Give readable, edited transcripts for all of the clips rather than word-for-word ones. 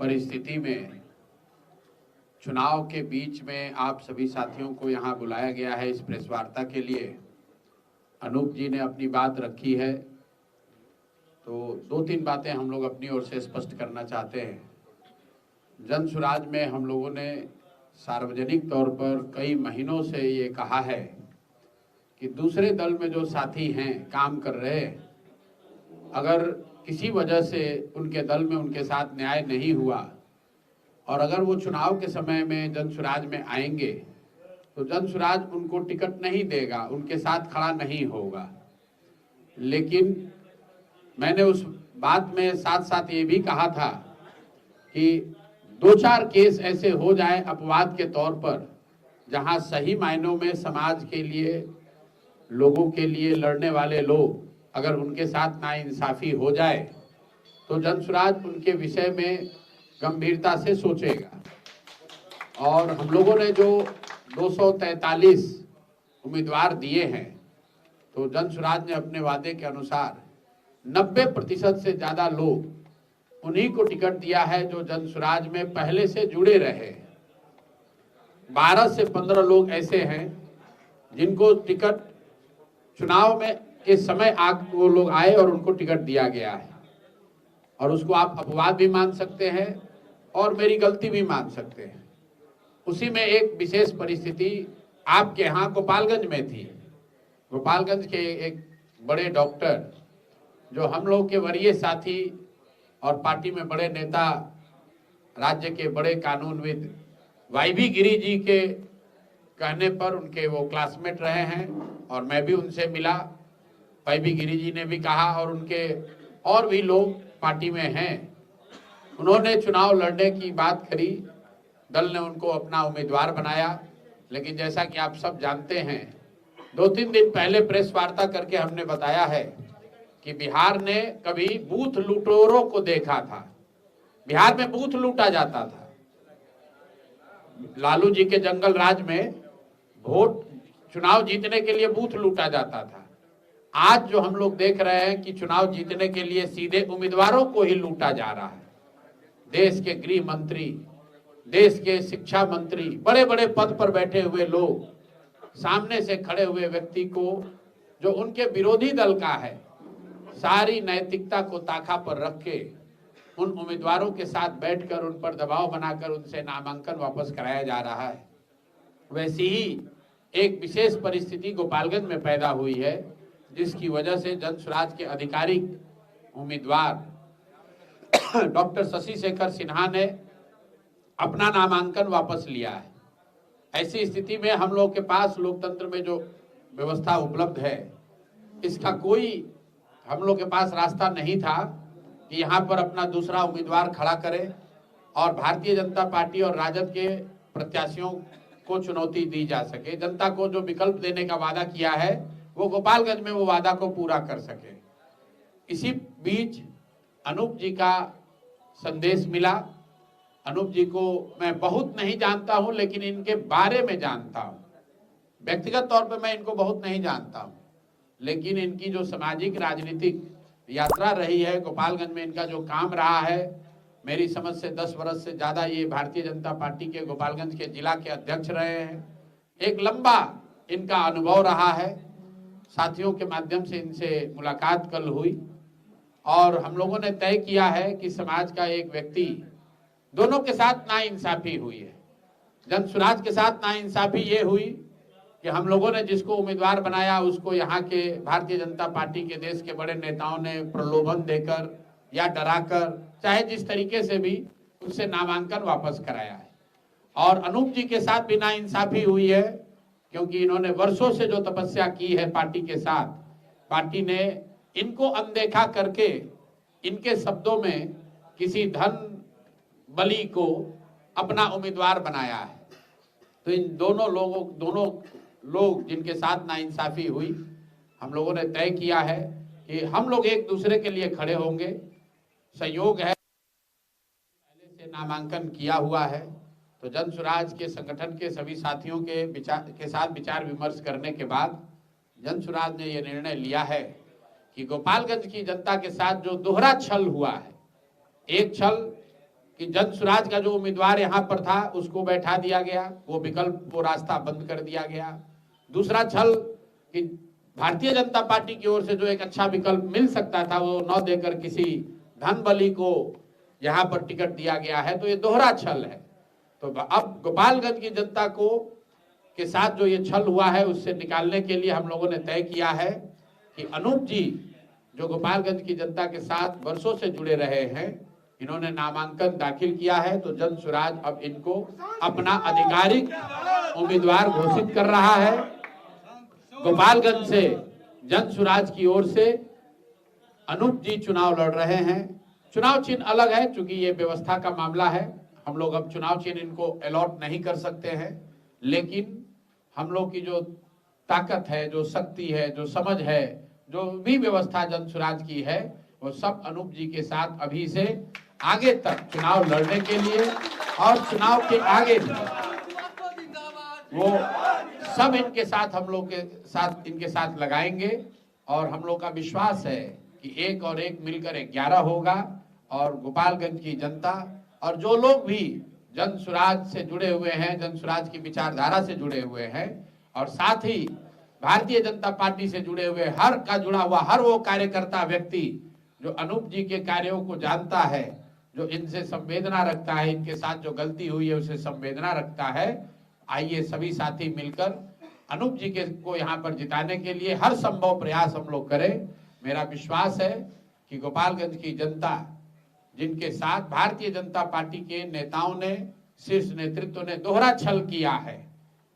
परिस्थिति में चुनाव के बीच में आप सभी साथियों को यहाँ बुलाया गया है इस प्रेस वार्ता के लिए। अनूप जी ने अपनी बात रखी है, तो दो तीन बातें हम लोग अपनी ओर से स्पष्ट करना चाहते हैं। जन सुराज में हम लोगों ने सार्वजनिक तौर पर कई महीनों से ये कहा है कि दूसरे दल में जो साथी हैं, काम कर रहे, अगर किसी वजह से उनके दल में उनके साथ न्याय नहीं हुआ और अगर वो चुनाव के समय में जन सुराज में आएंगे तो जन सुराज उनको टिकट नहीं देगा, उनके साथ खड़ा नहीं होगा। लेकिन मैंने उस बात में साथ साथ ये भी कहा था कि दो चार केस ऐसे हो जाए अपवाद के तौर पर, जहां सही मायनों में समाज के लिए, लोगों के लिए लड़ने वाले लोग अगर उनके साथ नाइंसाफी हो जाए तो जन सुराज उनके विषय में गंभीरता से सोचेगा। और हम लोगों ने जो 243 उम्मीदवार दिए हैं, तो जन सुराज ने अपने वादे के अनुसार 90% से ज्यादा लोग उन्हीं को टिकट दिया है जो जन सुराज में पहले से जुड़े रहे। 12 से 15 लोग ऐसे हैं जिनको टिकट चुनाव में के समय वो लोग आए और उनको टिकट दिया गया है, और उसको आप अपवाद भी मान सकते हैं और मेरी गलती भी मान सकते हैं। उसी में एक विशेष परिस्थिति आपके यहाँ गोपालगंज में थी। गोपालगंज के एक बड़े डॉक्टर, जो हम लोग के वरीय साथी और पार्टी में बड़े नेता, राज्य के बड़े कानूनविद वाईबी गिरी जी के कहने पर उनके वो क्लासमेट रहे हैं और मैं भी उनसे मिला। वाईबी गिरी जी ने भी कहा और उनके और भी लोग पार्टी में हैं, उन्होंने चुनाव लड़ने की बात करी। दल ने उनको अपना उम्मीदवार बनाया, लेकिन जैसा कि आप सब जानते हैं, 2-3 दिन पहले प्रेस वार्ता करके हमने बताया है कि बिहार ने कभी बूथ लूटोरों को देखा था। बिहार में बूथ लूटा जाता था। लालू जी के जंगल राज में वोट चुनाव जीतने के लिए बूथ लूटा जाता था। आज जो हम लोग देख रहे हैं कि चुनाव जीतने के लिए सीधे उम्मीदवारों को ही लूटा जा रहा है। देश के गृह मंत्री, देश के शिक्षा मंत्री, बड़े बड़े पद पर बैठे हुए लोग, सामने से खड़े हुए व्यक्ति को जो उनके विरोधी दल का है, सारी नैतिकता को ताका पर रख के उन उम्मीदवारों के साथ बैठकर उन पर दबाव बनाकर उनसे नामांकन वापस कराया जा रहा है। वैसी ही एक विशेष परिस्थिति गोपालगंज में पैदा हुई है, जिसकी वजह से जन सुराज के आधिकारिक उम्मीदवार डॉक्टर शशि शेखर सिन्हा ने अपना नामांकन वापस लिया है। ऐसी स्थिति में हम लोग के पास लोकतंत्र में जो व्यवस्था उपलब्ध है, इसका कोई हम लोग के पास रास्ता नहीं था कि यहाँ पर अपना दूसरा उम्मीदवार खड़ा करें और भारतीय जनता पार्टी और राजद के प्रत्याशियों को चुनौती दी जा सके। जनता को जो विकल्प देने का वादा किया है, वो गोपालगंज में वो वादा को पूरा कर सके। इसी बीच अनूप जी का संदेश मिला। अनूप जी को मैं बहुत नहीं जानता हूं, लेकिन इनके बारे में जानता हूं। व्यक्तिगत तौर पर मैं इनको बहुत नहीं जानता हूं, लेकिन इनकी जो सामाजिक राजनीतिक यात्रा रही है, गोपालगंज में इनका जो काम रहा है, मेरी समझ से 10 वर्ष से ज्यादा ये भारतीय जनता पार्टी के गोपालगंज के जिला के अध्यक्ष रहे हैं। एक लंबा इनका अनुभव रहा है। साथियों के माध्यम से इनसे मुलाकात कल हुई और हम लोगों ने तय किया है कि समाज का एक व्यक्ति, दोनों के साथ नाइंसाफी हुई है। जन सुराज के साथ नाइंसाफी ये हुई कि हम लोगों ने जिसको उम्मीदवार बनाया उसको यहाँ के भारतीय जनता पार्टी के देश के बड़े नेताओं ने प्रलोभन देकर या डराकर, चाहे जिस तरीके से भी, उससे नामांकन वापस कराया है। और अनूप जी के साथ भी नाइंसाफी हुई है, क्योंकि इन्होंने वर्षों से जो तपस्या की है पार्टी के साथ, पार्टी ने इनको अनदेखा करके इनके शब्दों में किसी धन बली को अपना उम्मीदवार बनाया है। तो इन दोनों लोग जिनके साथ नाइंसाफी हुई, हम लोगों ने तय किया है कि हम लोग एक दूसरे के लिए खड़े होंगे। संयोग है पहले से नामांकन किया हुआ है, तो जन सुराज के संगठन के सभी साथियों के साथ विचार विमर्श करने के बाद जन सुराज ने यह निर्णय लिया है कि गोपालगंज की जनता के साथ जो दोहरा छल हुआ है, एक छल कि जन सुराज का जो उम्मीदवार यहाँ पर था उसको बैठा दिया गया, वो विकल्प, वो रास्ता बंद कर दिया गया। दूसरा छल कि भारतीय जनता पार्टी की ओर से जो एक अच्छा विकल्प मिल सकता था वो न देकर किसी धन बली को यहाँ पर टिकट दिया गया है, तो ये दोहरा छल है। तो अब गोपालगंज की जनता को के साथ जो ये छल हुआ है उससे निकालने के लिए हम लोगों ने तय किया है कि अनूप जी जो गोपालगंज की जनता के साथ वर्षों से जुड़े रहे हैं, इन्होंने नामांकन दाखिल किया है, तो जन सुराज अब इनको अपना आधिकारिक उम्मीदवार घोषित कर रहा है। गोपालगंज से जन सुराज की ओर से अनूप जी चुनाव लड़ रहे हैं। चुनाव चिन्ह अलग है, चूंकि ये व्यवस्था का मामला है, हम लोग अब चुनाव चिन्ह इनको अलॉट नहीं कर सकते हैं, लेकिन हम लोग की जो ताकत है, जो शक्ति है, जो समझ है, जो भी व्यवस्था जन सुराज की है, वो सब अनूप जी के साथ अभी से आगे तक चुनाव लड़ने के लिए और चुनाव के आगे भी वो सब इनके साथ, हम लोग के साथ, इनके साथ लगाएंगे। और हम लोग का विश्वास है कि 1 और 1 मिलकर 11 होगा और गोपालगंज की जनता और जो लोग भी जन सुराज से जुड़े हुए हैं, जन सुराज की विचारधारा से जुड़े हुए हैं और साथ ही भारतीय जनता पार्टी से जुड़े हुए जुड़ा हुआ हर वो कार्यकर्ता व्यक्ति जो अनूप जी के कार्यों को जानता है, जो इनसे संवेदना रखता है, इनके साथ जो गलती हुई है उसे संवेदना रखता है, आइए सभी साथी मिलकर अनूप जी को यहाँ पर जिताने के लिए हर संभव प्रयास हम लोग करें। मेरा विश्वास है कि गोपालगंज की जनता, जिनके साथ भारतीय जनता पार्टी के नेताओं ने, शीर्ष नेतृत्व ने दोहरा छल किया है,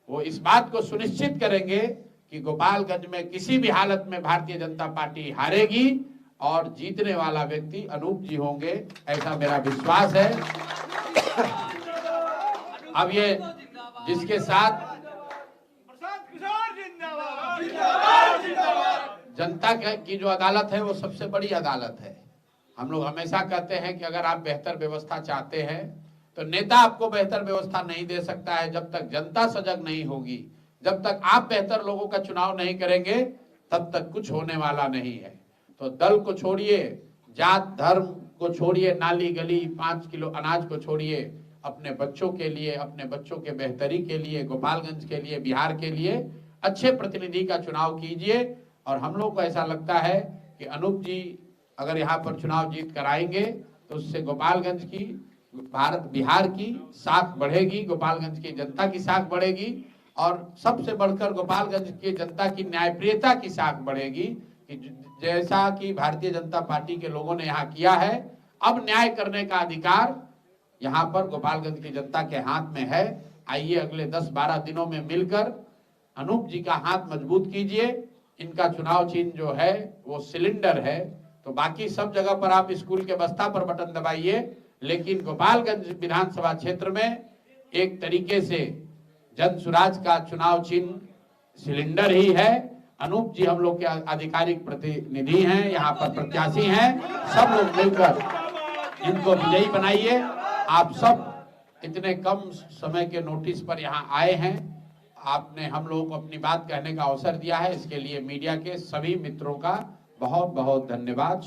वो इस बात को सुनिश्चित करेंगे कि गोपालगंज में किसी भी हालत में भारतीय जनता पार्टी हारेगी और जीतने वाला व्यक्ति अनूप जी होंगे, ऐसा मेरा विश्वास है। अब ये जिसके साथ जनता की जो अदालत है वो सबसे बड़ी अदालत है। हम लोग हमेशा कहते हैं कि अगर आप बेहतर व्यवस्था चाहते हैं तो नेता आपको बेहतर व्यवस्था नहीं दे सकता है जब तक जनता सजग नहीं होगी। जब तक आप बेहतर लोगों का चुनाव नहीं करेंगे तब तक कुछ होने वाला नहीं है। तो दल को छोड़िए, जात धर्म को छोड़िए, नाली गली 5 किलो अनाज को छोड़िए, अपने बच्चों के लिए, अपने बच्चों के बेहतरी के लिए, गोपालगंज के लिए, बिहार के लिए अच्छे प्रतिनिधि का चुनाव कीजिए। और हम लोग को ऐसा लगता है कि अनूप जी अगर यहाँ पर चुनाव जीत कर आएंगे तो उससे गोपालगंज की, बिहार की साख बढ़ेगी, गोपालगंज की जनता की साख बढ़ेगी और सबसे बढ़कर गोपालगंज की जनता की न्यायप्रियता की साख बढ़ेगी कि जैसा कि भारतीय जनता पार्टी के लोगों ने यहाँ किया है, अब न्याय करने का अधिकार यहाँ पर गोपालगंज की जनता के हाथ में है। आइए अगले 10-12 दिनों में मिलकर अनूप जी का हाथ मजबूत कीजिए। इनका चुनाव चिन्ह जो है वो सिलेंडर है, तो बाकी सब जगह पर आप स्कूल के बस्ता पर बटन दबाइए, लेकिन गोपालगंज विधानसभा क्षेत्र में एक तरीके से जन सुराज का चुनाव चिन्ह सिलेंडर ही है। अनूप जी हम लोग के आधिकारिक प्रतिनिधि हैं, यहाँ पर प्रत्याशी हैं, सब लोग मिलकर इनको विजयी बनाइए। आप सब इतने कम समय के नोटिस पर यहाँ आए हैं, आपने हम लोगों को अपनी बात कहने का अवसर दिया है, इसके लिए मीडिया के सभी मित्रों का बहुत बहुत धन्यवाद।